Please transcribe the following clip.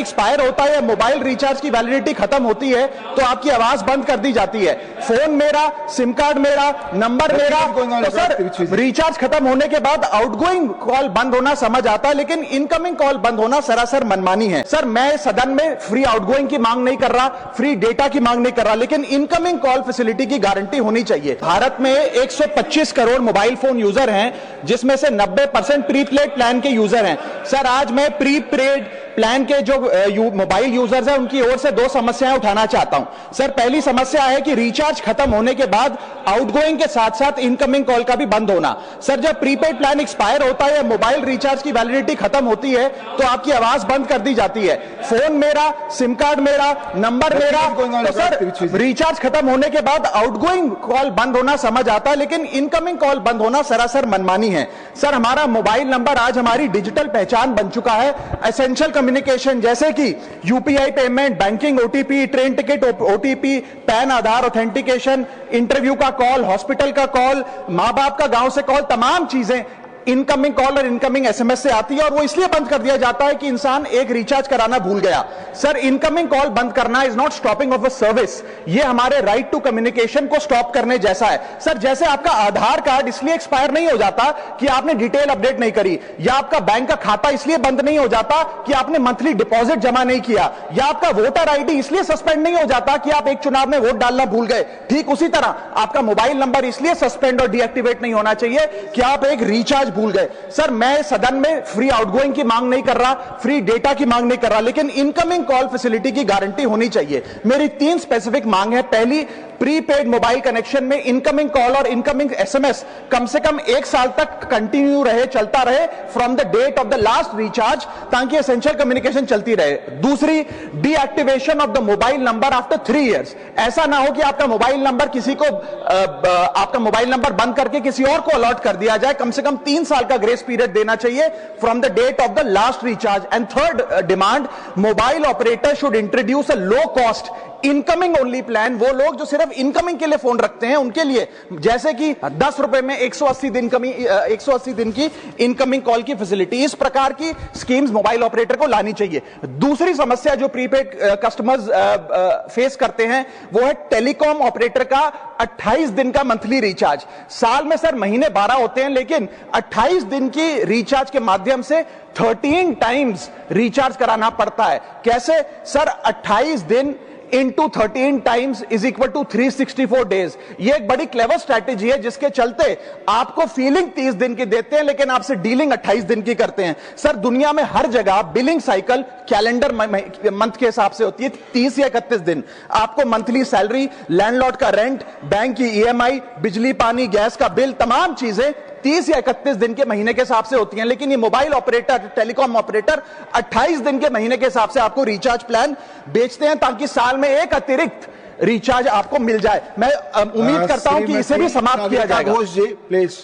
Expire होता है या मोबाइल रिचार्ज की वैलिडिटी खत्म होती है तो आपकी आवाज बंद कर दी जाती है। फोन मेरा, सिम कार्ड मेरा, नंबर मेरा, तो सर रिचार्ज खत्म होने के बाद आउटगोइंग कॉल बंद होना समझ आता है, लेकिन इनकमिंग कॉल बंद होना सरासर मनमानी है। सर मैं सदन में फ्री आउटगोइंग की मांग नहीं कर रहा, फ्री डेटा की मांग नहीं कर रहा, लेकिन इनकमिंग कॉल फैसिलिटी की गारंटी होनी चाहिए। भारत में 125 करोड़ मोबाइल फोन यूजर हैं, जिसमें से 90% प्रीपेड प्लान के यूजर हैं। सर आज मैं प्रीपेड प्लान के जो मोबाइल यूजर्स हैं उनकी ओर से दो समस्याएं उठाना चाहता हूं। सर पहली समस्या है कि रिचार्ज खत्म होने के बाद आउटगोइंग के साथ साथ इनकमिंग कॉल का भी बंद होना। सर जब प्रीपेड प्लान एक्सपायर होता है या मोबाइल रिचार्ज की वैलिडिटी खत्म होती है तो आपकी आवाज बंद कर दी जाती है। फोन मेरा, सिम कार्ड मेरा, नंबर मेरा, तो सर रिचार्ज खत्म होने के बाद आउटगोइंग कॉल बंद होना समझ आता है, लेकिन इनकमिंग कॉल बंद होना सरासर मनमानी है। सर हमारा मोबाइल नंबर आज हमारी डिजिटल पहचान बन चुका है। एसेंशियल कम्युनिकेशन जैसे कि UPI payment, banking, OTP, train ticket OTP, PAN Aadhaar authentication, interview का कॉल, हॉस्पिटल का कॉल, मां बाप का गांव से कॉल, तमाम चीजें इनकमिंग कॉल और इनकमिंग एसएमएस से आती है और वो इसलिए बंद कर दिया जाता है कि इंसान एक रिचार्ज कराना भूल गया। सर इनकमिंग कॉल बंद करना is not stopping of a service, ये हमारे राइट टू कम्युनिकेशन को स्टॉप करने जैसा है। सर जैसे आपका आधार कार्ड इसलिए एक्सपायर नहीं हो जाता कि आपने डिटेल अपडेट नहीं करी, या आपका बैंक का खाता इसलिए बंद नहीं हो जाता कि आपने मंथली डिपॉजिट जमा नहीं किया, या आपका वोटर आईडी इसलिए सस्पेंड नहीं हो जाता कि आप एक चुनाव में वोट डालना भूल गए। ठीक उसी तरह आपका मोबाइल नंबर इसलिए सस्पेंड और डीएक्टिवेट नहीं होना चाहिए कि आप एक रिचार्ज भूल गए। सर मैं सदन में फ्री आउटगोइंग की मांग नहीं कर रहा, फ्री डेटा की मांग नहीं कर रहा, लेकिन इनकमिंग कॉल फैसिलिटी की गारंटी होनी चाहिए। मेरी 3 स्पेसिफिक मांग है। पहली, प्रीपेड मोबाइल कनेक्शन में इनकमिंग कॉल और इनकमिंग एसएमएस कम से कम 1 साल तक कंटिन्यू रहे, चलता रहे from the date of the last recharge, ताकि एसेंशियल कम्युनिकेशन चलती रहे। दूसरी, deactivation of the mobile number after 3 years. ऐसा ना हो कि आपका मोबाइल नंबर किसी को आपका मोबाइल नंबर बंद करके किसी और को अलॉट कर दिया जाए। कम से कम 3 साल का ग्रेस पीरियड देना चाहिए from the date of the last recharge. And third demand, mobile operator should introduce a low cost incoming only plan. वो लोग जो सिर्फ इनकमिंग के लिए फोन रखते हैं उनके लिए, जैसे कि 10 रुपए में 180 दिन की इनकमिंग कॉल की फैसिलिटी, इस प्रकार की स्कीम्स मोबाइल ऑपरेटर को लानी चाहिए। दूसरी समस्या जो प्रीपेड कस्टमर्स फेस करते हैं वो है टेलीकॉम ऑपरेटर का 28 दिन का मंथली रिचार्ज। साल में सर महीने 12 होते हैं, लेकिन 28 दिन की रिचार्ज के माध्यम से 13 टाइम्स रिचार्ज कराना पड़ता है। कैसे सर? 28 दिन into 13 times is equal to 364 days. ये एक बड़ी क्लेवर स्ट्रैटेजी है जिसके चलते आपको फीलिंग 30 दिन की देते हैं, लेकिन आपसे डीलिंग 28 दिन की करते हैं। सर दुनिया में हर जगह बिलिंग साइकिल कैलेंडर मंथ के हिसाब से होती है, 30 या 31 दिन। आपको मंथली सैलरी, लैंडलॉर्ड का रेंट, बैंक की ईएमआई, बिजली पानी गैस का बिल, तमाम चीजें 30 या 31 दिन के महीने के हिसाब से होती हैं। लेकिन ये मोबाइल ऑपरेटर, टेलीकॉम ऑपरेटर 28 दिन के महीने के हिसाब से आपको रिचार्ज प्लान बेचते हैं, ताकि साल में एक अतिरिक्त रिचार्ज आपको मिल जाए। मैं उम्मीद करता हूं कि इसे भी समाप्त किया जाएगा। घोष जी प्लीज।